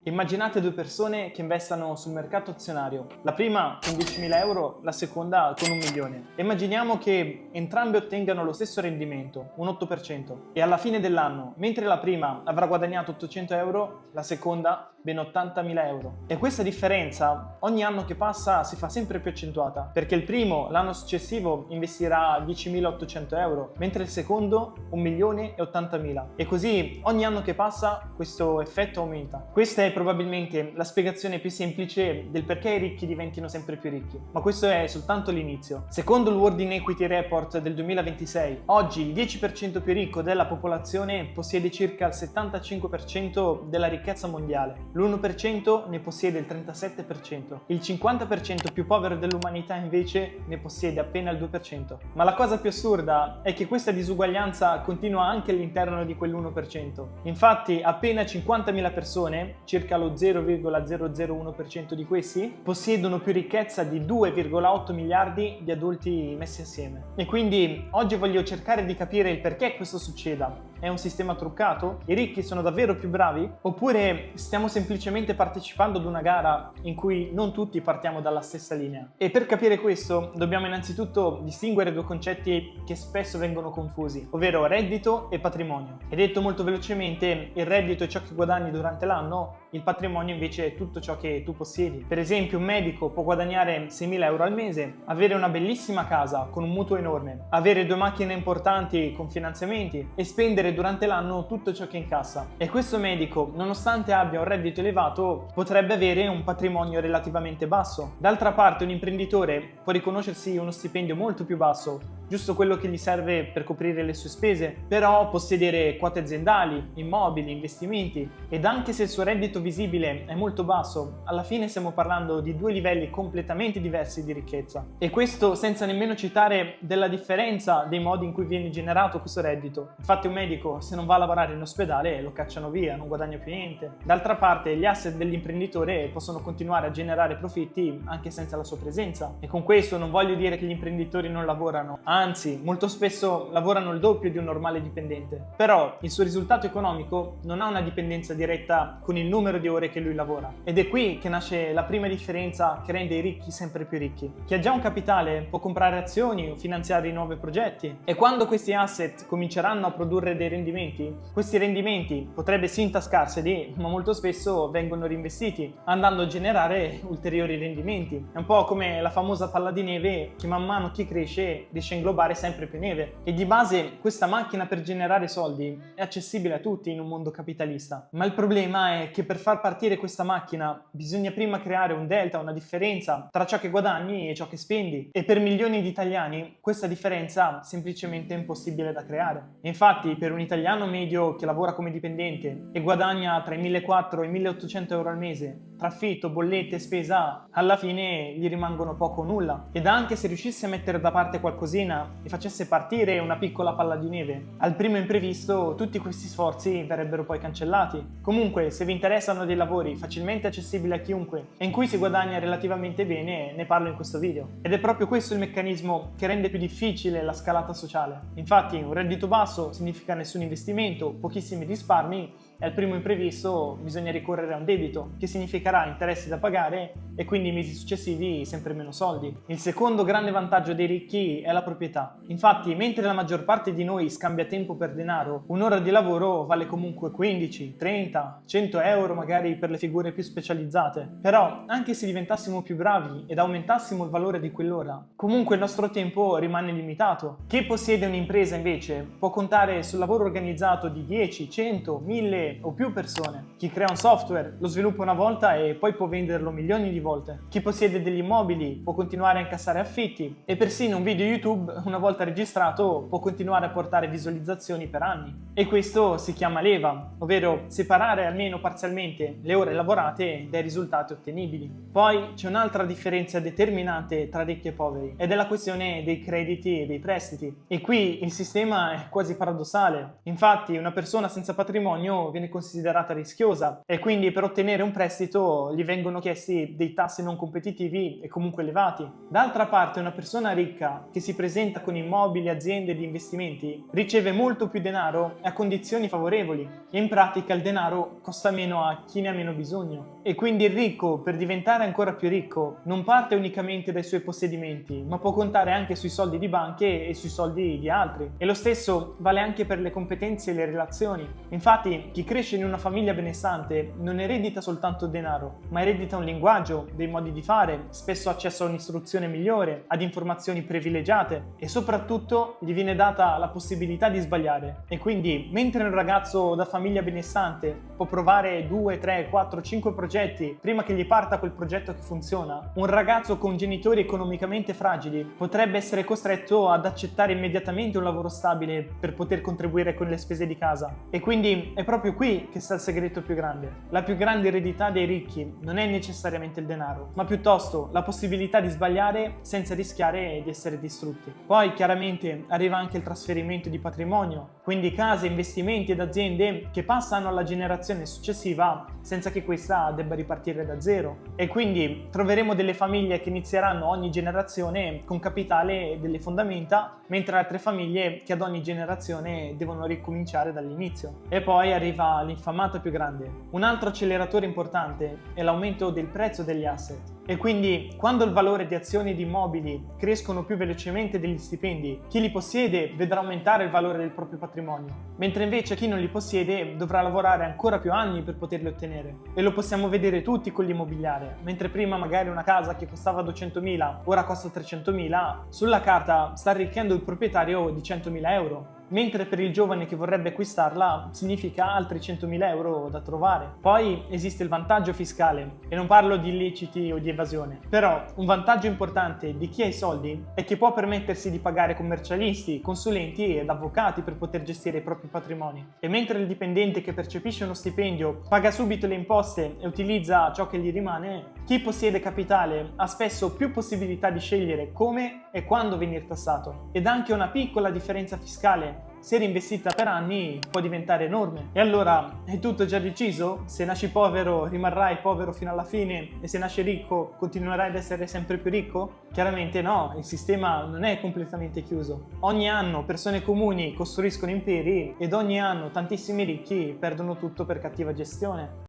Immaginate due persone che investano sul mercato azionario, la prima con 10.000 euro, la seconda con 1 milione. Immaginiamo che entrambe ottengano lo stesso rendimento, un 8%, e alla fine dell'anno, mentre la prima avrà guadagnato 800 euro, la seconda ben 80.000 euro. E questa differenza ogni anno che passa si fa sempre più accentuata, perché il primo l'anno successivo investirà 10.800 euro, mentre il secondo 1.080.000. E così ogni anno che passa questo effetto aumenta. Questa è probabilmente la spiegazione più semplice del perché i ricchi diventino sempre più ricchi, ma questo è soltanto l'inizio. Secondo il World Inequity Report del 2026, oggi il 10% più ricco della popolazione possiede circa il 75% della ricchezza mondiale, l'1% ne possiede il 37%, il 50% più povero dell'umanità invece ne possiede appena il 2%. Ma la cosa più assurda è che questa disuguaglianza continua anche all'interno di quell'1%. Infatti appena 50.000 persone, circa lo 0,001% di questi, possiedono più ricchezza di 2,8 miliardi di adulti messi assieme. E quindi oggi voglio cercare di capire il perché questo succeda. È un sistema truccato? I ricchi sono davvero più bravi? Oppure stiamo semplicemente partecipando ad una gara in cui non tutti partiamo dalla stessa linea? E per capire questo dobbiamo innanzitutto distinguere due concetti che spesso vengono confusi, ovvero reddito e patrimonio. E detto molto velocemente, il reddito è ciò che guadagni durante l'anno, il patrimonio invece è tutto ciò che tu possiedi. Per esempio, un medico può guadagnare 6.000 euro al mese, avere una bellissima casa con un mutuo enorme, avere 2 macchine importanti con finanziamenti e spendere durante l'anno tutto ciò che incassa. E questo medico, nonostante abbia un reddito elevato, potrebbe avere un patrimonio relativamente basso. D'altra parte, un imprenditore può riconoscersi uno stipendio molto più basso, giusto quello che gli serve per coprire le sue spese, però possedere quote aziendali, immobili, investimenti, ed anche se il suo reddito visibile è molto basso, alla fine stiamo parlando di due livelli completamente diversi di ricchezza. E questo senza nemmeno citare della differenza dei modi in cui viene generato questo reddito. Infatti un medico, se non va a lavorare in ospedale, lo cacciano via, non guadagna più niente. D'altra parte, gli asset dell'imprenditore possono continuare a generare profitti anche senza la sua presenza. E con questo non voglio dire che gli imprenditori non lavorano, anzi, molto spesso lavorano il doppio di un normale dipendente. Però il suo risultato economico non ha una dipendenza diretta con il numero di ore che lui lavora. Ed è qui che nasce la prima differenza che rende i ricchi sempre più ricchi. Chi ha già un capitale può comprare azioni o finanziare i nuovi progetti. E quando questi asset cominceranno a produrre dei rendimenti, questi rendimenti potrebbe sì intascarseli, ma molto spesso vengono reinvestiti, andando a generare ulteriori rendimenti. È un po' come la famosa palla di neve che man mano che cresce riesce a inglobare sempre più neve. E di base questa macchina per generare soldi è accessibile a tutti in un mondo capitalista. Ma il problema è che per far partire questa macchina bisogna prima creare un delta, una differenza tra ciò che guadagni e ciò che spendi. E per milioni di italiani questa differenza semplicemente è impossibile da creare. E infatti per un italiano medio che lavora come dipendente e guadagna tra i 1.400 e i 1.800 euro al mese, tra affitto, bollette e spesa, alla fine gli rimangono poco o nulla. Ed anche se riuscisse a mettere da parte qualcosina e facesse partire una piccola palla di neve, al primo imprevisto tutti questi sforzi verrebbero poi cancellati. Comunque, se vi interessano dei lavori facilmente accessibili a chiunque e in cui si guadagna relativamente bene, ne parlo in questo video. Ed è proprio questo il meccanismo che rende più difficile la scalata sociale. Infatti, un reddito basso significa nessun investimento, pochissimi risparmi, e al primo imprevisto bisogna ricorrere a un debito, che significherà interessi da pagare e quindi i mesi successivi sempre meno soldi. Il secondo grande vantaggio dei ricchi è la proprietà. Infatti, mentre la maggior parte di noi scambia tempo per denaro, un'ora di lavoro vale comunque 15, 30, 100 euro magari per le figure più specializzate. Però, anche se diventassimo più bravi ed aumentassimo il valore di quell'ora, comunque il nostro tempo rimane limitato. Chi possiede un'impresa invece può contare sul lavoro organizzato di 10, 100, 1000 o più persone. Chi crea un software lo sviluppa una volta e poi può venderlo milioni di volte. Chi possiede degli immobili può continuare a incassare affitti e persino un video YouTube una volta registrato può continuare a portare visualizzazioni per anni. E questo si chiama leva, ovvero separare almeno parzialmente le ore lavorate dai risultati ottenibili. Poi c'è un'altra differenza determinante tra ricchi e poveri ed è la questione dei crediti e dei prestiti. E qui il sistema è quasi paradossale. Infatti una persona senza patrimonio viene considerata rischiosa e quindi per ottenere un prestito gli vengono chiesti dei tassi non competitivi e comunque elevati. D'altra parte, una persona ricca che si presenta con immobili, aziende di investimenti riceve molto più denaro e a condizioni favorevoli e in pratica il denaro costa meno a chi ne ha meno bisogno. E quindi il ricco, per diventare ancora più ricco, non parte unicamente dai suoi possedimenti, ma può contare anche sui soldi di banche e sui soldi di altri. E lo stesso vale anche per le competenze e le relazioni. Infatti, chi cresce in una famiglia benestante non eredita soltanto denaro, ma eredita un linguaggio, dei modi di fare, spesso accesso a un'istruzione migliore, ad informazioni privilegiate e soprattutto gli viene data la possibilità di sbagliare. E quindi, mentre un ragazzo da famiglia benestante può provare 2, 3, 4, 5 progetti prima che gli parta quel progetto che funziona, un ragazzo con genitori economicamente fragili potrebbe essere costretto ad accettare immediatamente un lavoro stabile per poter contribuire con le spese di casa. E quindi è proprio qui che sta il segreto più grande. La più grande eredità dei ricchi non è necessariamente il denaro, ma piuttosto la possibilità di sbagliare senza rischiare di essere distrutti. Poi chiaramente arriva anche il trasferimento di patrimonio, quindi case, investimenti ed aziende che passano alla generazione successiva senza che questa debba ripartire da zero. E quindi troveremo delle famiglie che inizieranno ogni generazione con capitale e delle fondamenta, mentre altre famiglie che ad ogni generazione devono ricominciare dall'inizio. E poi arriva l'infamata più grande. Un altro acceleratore importante è l'aumento del prezzo degli asset. E quindi quando il valore di azioni e di immobili crescono più velocemente degli stipendi, chi li possiede vedrà aumentare il valore del proprio patrimonio, mentre invece chi non li possiede dovrà lavorare ancora più anni per poterli ottenere. E lo possiamo vedere tutti con l'immobiliare. Mentre prima magari una casa che costava 200.000 ora costa 300.000, sulla carta sta arricchendo il proprietario di 100.000 euro. Mentre per il giovane che vorrebbe acquistarla significa altri 100.000 euro da trovare. Poi esiste il vantaggio fiscale, e non parlo di illeciti o di evasione, però un vantaggio importante di chi ha i soldi è che può permettersi di pagare commercialisti, consulenti ed avvocati per poter gestire i propri patrimoni. E mentre il dipendente che percepisce uno stipendio paga subito le imposte e utilizza ciò che gli rimane, chi possiede capitale ha spesso più possibilità di scegliere come e quando venire tassato. Ed anche una piccola differenza fiscale, se reinvestita per anni, può diventare enorme. E allora, è tutto già deciso? Se nasci povero rimarrai povero fino alla fine e se nasci ricco continuerai ad essere sempre più ricco? Chiaramente no, il sistema non è completamente chiuso. Ogni anno persone comuni costruiscono imperi ed ogni anno tantissimi ricchi perdono tutto per cattiva gestione.